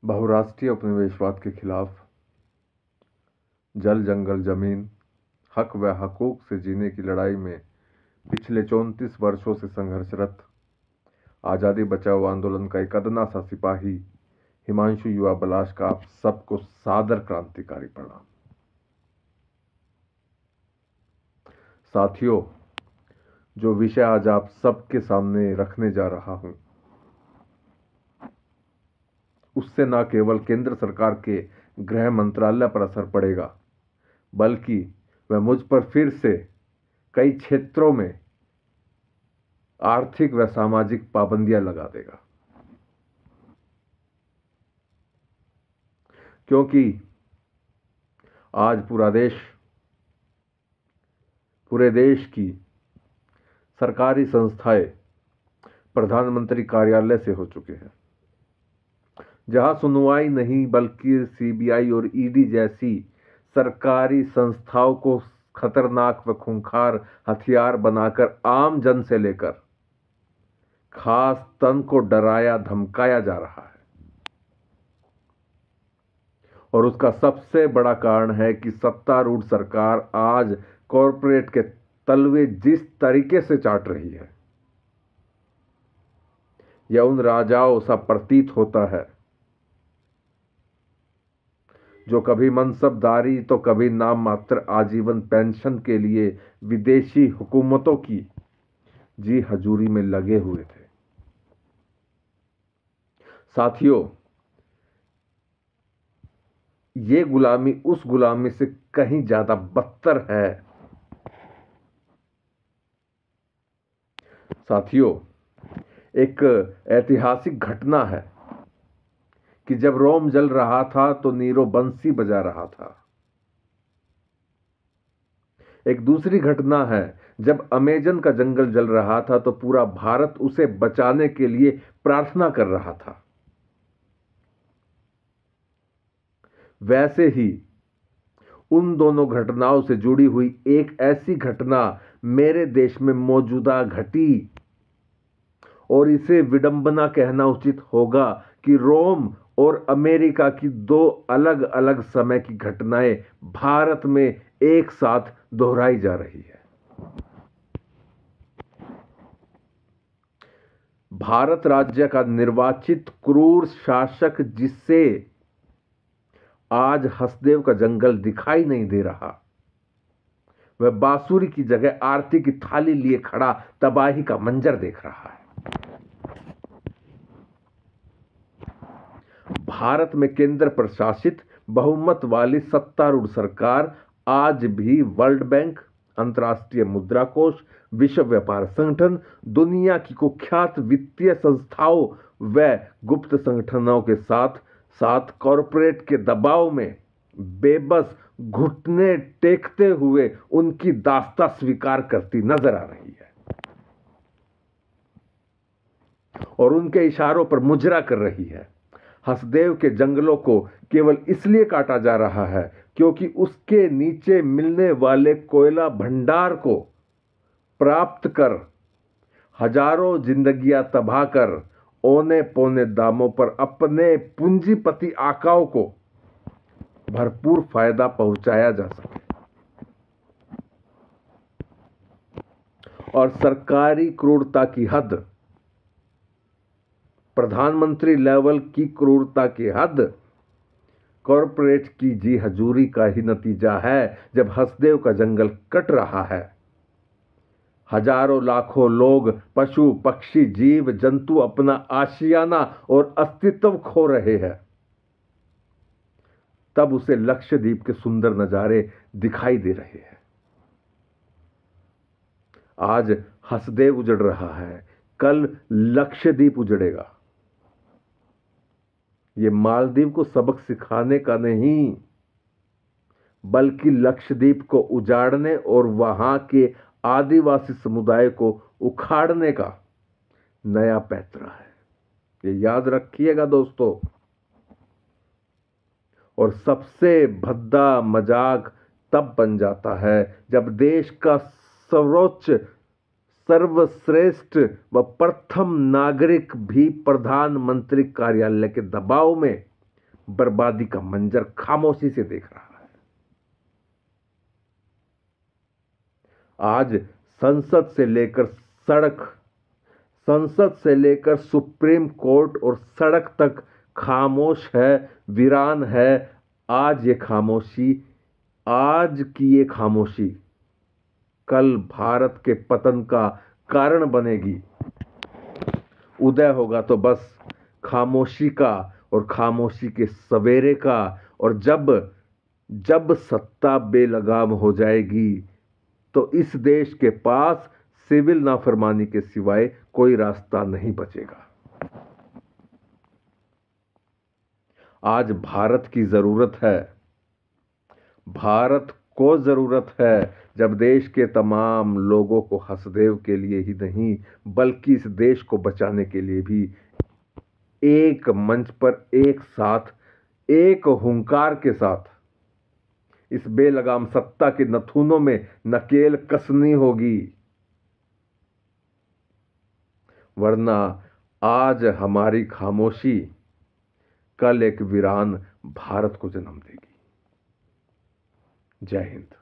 बहुराष्ट्रीय उपनिवेशवाद के खिलाफ जल, जंगल, जमीन, हक व हकूक से जीने की लड़ाई में पिछले 34 वर्षों से संघर्षरत आज़ादी बचाओ आंदोलन का एक अदना सा सिपाही हिमांशु युवा बलाश का आप सबको सादर क्रांतिकारी प्रणाम। साथियों, जो विषय आज आप सबके सामने रखने जा रहा हूं, उससे न केवल केंद्र सरकार के गृह मंत्रालय पर असर पड़ेगा, बल्कि वह मुझ पर फिर से कई क्षेत्रों में आर्थिक व सामाजिक पाबंदियां लगा देगा। क्योंकि आज पूरे देश की सरकारी संस्थाएं प्रधानमंत्री कार्यालय से हो चुके हैं, जहां सुनवाई नहीं बल्कि सीबीआई और ईडी जैसी सरकारी संस्थाओं को खतरनाक व खूंखार हथियार बनाकर आम जन से लेकर खास तन को डराया धमकाया जा रहा है। और उसका सबसे बड़ा कारण है कि सत्तारूढ़ सरकार आज कॉरपोरेट के तलवे जिस तरीके से चाट रही है, यह उन राजाओं सा प्रतीत होता है जो कभी मनसबदारी तो कभी नाम मात्र आजीवन पेंशन के लिए विदेशी हुकूमतों की जी हजूरी में लगे हुए थे। साथियों, ये गुलामी उस गुलामी से कहीं ज्यादा बदतर है। साथियों, एक ऐतिहासिक घटना है कि जब रोम जल रहा था तो नीरो बंसी बजा रहा था। एक दूसरी घटना है, जब अमेजन का जंगल जल रहा था तो पूरा भारत उसे बचाने के लिए प्रार्थना कर रहा था। वैसे ही उन दोनों घटनाओं से जुड़ी हुई एक ऐसी घटना मेरे देश में मौजूदा घटी, और इसे विडंबना कहना उचित होगा कि रोम और अमेरिका की दो अलग अलग समय की घटनाएं भारत में एक साथ दोहराई जा रही है। भारत राज्य का निर्वाचित क्रूर शासक, जिससे आज हसदेव का जंगल दिखाई नहीं दे रहा, वह बांसुरी की जगह आरती की थाली लिए खड़ा तबाही का मंजर देख रहा है। भारत में केंद्र प्रशासित बहुमत वाली सत्तारूढ़ सरकार आज भी वर्ल्ड बैंक, अंतर्राष्ट्रीय मुद्रा कोष, विश्व व्यापार संगठन, दुनिया की कुख्यात वित्तीय संस्थाओं व गुप्त संगठनों के साथ साथ कॉरपोरेट के दबाव में बेबस घुटने टेकते हुए उनकी दास्ता स्वीकार करती नजर आ रही है और उनके इशारों पर मुजरा कर रही है। हसदेव के जंगलों को केवल इसलिए काटा जा रहा है क्योंकि उसके नीचे मिलने वाले कोयला भंडार को प्राप्त कर हजारों जिंदगियां तबाह कर औने पौने दामों पर अपने पूंजीपति आकाओं को भरपूर फायदा पहुंचाया जा सके। और सरकारी क्रूरता की हद, प्रधानमंत्री लेवल की क्रूरता की हद कॉरपोरेट की जी हजूरी का ही नतीजा है। जब हसदेव का जंगल कट रहा है, हजारों लाखों लोग, पशु पक्षी जीव जंतु अपना आशियाना और अस्तित्व खो रहे हैं, तब उसे लक्षद्वीप के सुंदर नजारे दिखाई दे रहे हैं। आज हसदेव उजड़ रहा है, कल लक्षद्वीप उजड़ेगा। ये मालदीव को सबक सिखाने का नहीं, बल्कि लक्षद्वीप को उजाड़ने और वहां के आदिवासी समुदाय को उखाड़ने का नया पैतरा है। ये याद रखिएगा दोस्तों। और सबसे भद्दा मजाक तब बन जाता है जब देश का सर्वोच्च, सर्वश्रेष्ठ व प्रथम नागरिक भी प्रधानमंत्री कार्यालय के दबाव में बर्बादी का मंजर खामोशी से देख रहा है। आज संसद से लेकर सुप्रीम कोर्ट और सड़क तक खामोश है, वीरान है। आज की ये खामोशी कल भारत के पतन का कारण बनेगी। उदय होगा तो बस खामोशी का और खामोशी के सवेरे का। और जब सत्ता बेलगाम हो जाएगी तो इस देश के पास सिविल नाफरमानी के सिवाय कोई रास्ता नहीं बचेगा। आज भारत को जरूरत है जब देश के तमाम लोगों को हसदेव के लिए ही नहीं बल्कि इस देश को बचाने के लिए भी एक मंच पर एक साथ, एक हुंकार के साथ इस बेलगाम सत्ता के नथुनों में नकेल कसनी होगी। वरना आज हमारी खामोशी कल एक वीरान भारत को जन्म देगी। जय हिंद।